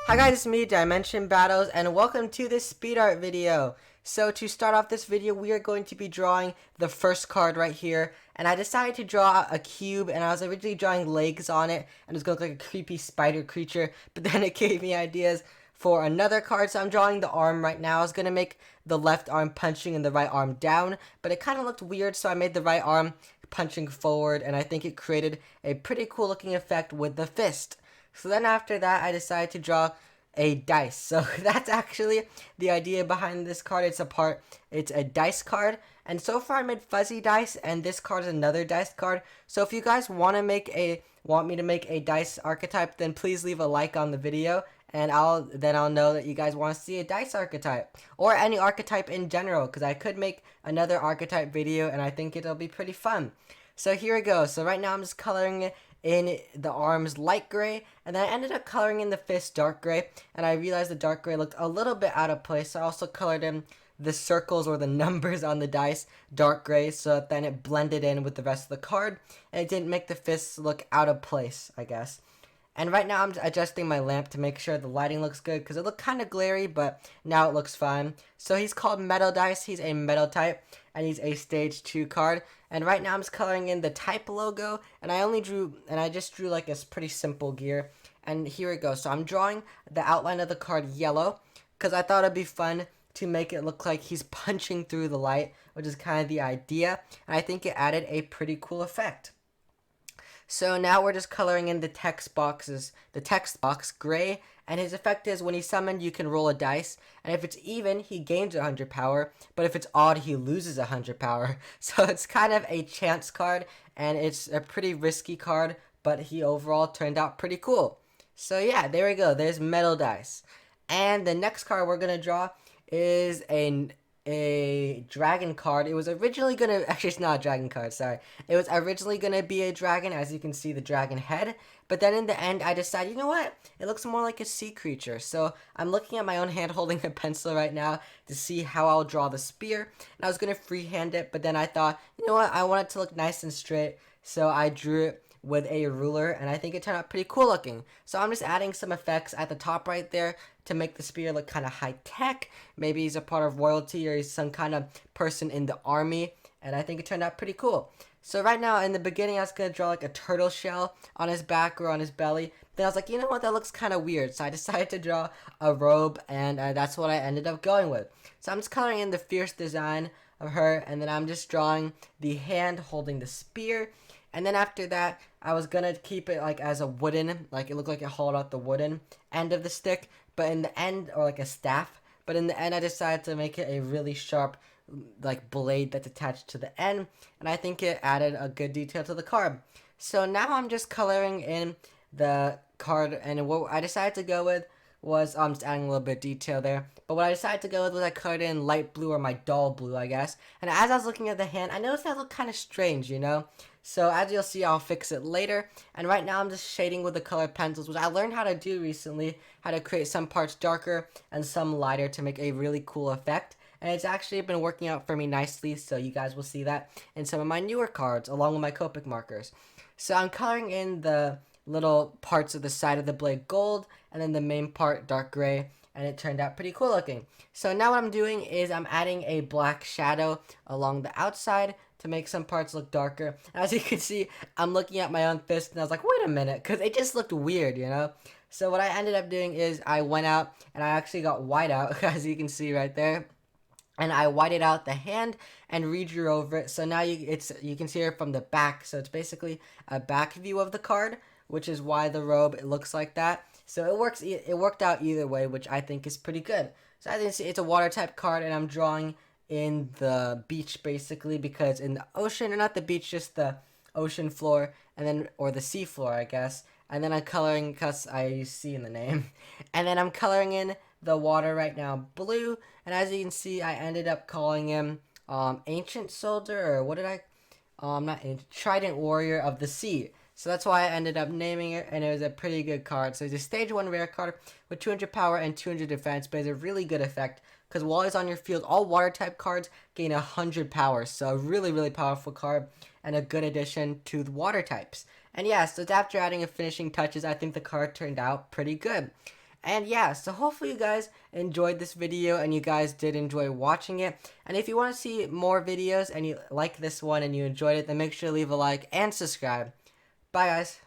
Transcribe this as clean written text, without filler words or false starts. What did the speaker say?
Hi guys, it's me, Dimension Battles, and welcome to this speed art video. So to start off this video, we are going to be drawing the first card right here, and I decided to draw a cube, and I was originally drawing legs on it, and it was going to look like a creepy spider creature, but then it gave me ideas for another card, so I'm drawing the arm right now. I was going to make the left arm punching and the right arm down, but it kind of looked weird, so I made the right arm punching forward, and I think it created a pretty cool looking effect with the fist. So then after that, I decided to draw a dice. So that's actually the idea behind this card. It's a dice card. And so far I made fuzzy dice, and this card is another dice card. So if you guys want me to make a dice archetype, then please leave a like on the video, and I'll know that you guys want to see a dice archetype or any archetype in general, because I could make another archetype video and I think it'll be pretty fun. So here we go. So right now I'm just coloring in the arms light gray, and then I ended up coloring in the fist dark gray, and I realized the dark gray looked a little bit out of place, so I also colored in the circles or the numbers on the dice dark gray, so that then it blended in with the rest of the card, and it didn't make the fists look out of place, I guess. And right now I'm adjusting my lamp to make sure the lighting looks good, because it looked kind of glary, but now it looks fine. So he's called Metal Dice. He's a metal type, and he's a stage 2 card. And right now I'm just coloring in the type logo, and I just drew like a pretty simple gear. And here we go. So I'm drawing the outline of the card yellow, because I thought it'd be fun to make it look like he's punching through the light, which is kind of the idea. And I think it added a pretty cool effect. So now we're just coloring in the text box gray, and his effect is when he's summoned, you can roll a dice, and if it's even, he gains 100 power, but if it's odd, he loses 100 power. So it's kind of a chance card, and it's a pretty risky card, but he overall turned out pretty cool. So yeah, there we go. There's Metal Dice. And the next card we're going to draw is a dragon card. It was originally gonna actually, it's not a dragon card, sorry. It was originally gonna be a dragon, as you can see the dragon head, but then in the end I decided, you know what, it looks more like a sea creature. So I'm looking at my own hand holding a pencil right now to see how I'll draw the spear, and I was gonna freehand it, but then I thought, you know what, I want it to look nice and straight, so I drew it with a ruler, and I think it turned out pretty cool looking. So I'm just adding some effects at the top right there to make the spear look kind of high tech. Maybe he's a part of royalty, or he's some kind of person in the army, and I think it turned out pretty cool. So right now in the beginning I was going to draw like a turtle shell on his back or on his belly. Then I was like, you know what, that looks kind of weird. So I decided to draw a robe, and that's what I ended up going with. So I'm just coloring in the fierce design of her, and then I'm just drawing the hand holding the spear. And then after that, I was gonna keep it like as a wooden, like it looked like it hollowed out the wooden end of the stick, but in the end, or like a staff, but in the end I decided to make it a really sharp like blade that's attached to the end, and I think it added a good detail to the card. So now I'm just coloring in the card, and what I decided to go with was, I'm just adding a little bit of detail there, but what I decided to go with was I colored in light blue, or my dull blue, I guess. And as I was looking at the hand, I noticed that looked kind of strange, you know? So as you'll see, I'll fix it later. And right now I'm just shading with the colored pencils, which I learned how to do recently, how to create some parts darker and some lighter to make a really cool effect. And it's actually been working out for me nicely, so you guys will see that in some of my newer cards, along with my Copic markers. So I'm coloring in the little parts of the side of the blade gold, and then the main part dark gray, and it turned out pretty cool looking. So now what I'm doing is I'm adding a black shadow along the outside to make some parts look darker. As you can see, I'm looking at my own fist, and I was like, wait a minute, because it just looked weird, you know? So what I ended up doing is I went out, and I actually got white out, as you can see right there. And I whited out the hand and redrew over it. So now you can see it from the back. So it's basically a back view of the card, which is why the robe, it looks like that. So it worked out either way, which I think is pretty good. So as you can see, it's a water type card, and I'm drawing in the beach basically, because in the ocean, or not the beach, just the ocean floor, and then, or the sea floor, I guess. And then I'm coloring, because I use sea in the name. And then I'm coloring in the water right now blue, and as you can see, I ended up calling him Ancient Soldier, or what did I not Ancient, Trident Warrior of the Sea. So that's why I ended up naming it, and it was a pretty good card. So it's a stage 1 rare card with 200 power and 200 defense, but it's a really good effect because while he's on your field, all water type cards gain 100 power. So a really, really powerful card and a good addition to the water types. And yeah, so after adding a finishing touches, I think the card turned out pretty good. And yeah, so hopefully you guys enjoyed this video and you guys did enjoy watching it. And if you want to see more videos and you like this one and you enjoyed it, then make sure to leave a like and subscribe. Bye guys.